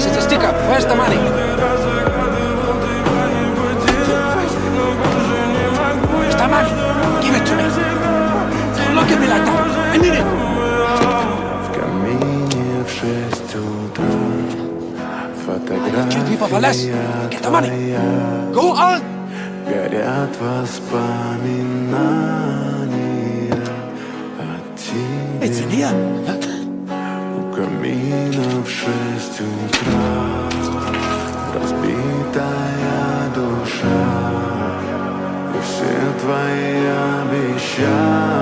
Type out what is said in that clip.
Please, it's a sticker. Where's the money? Where's the money? Give it to me. Don't look at me like that. I need it. В камине в 6 утра Kill people for less. Get the money. фотография Go on. горят воспоминания о тебе. It's in here. У камина в 6 утра разбитая душа, и все твои обещания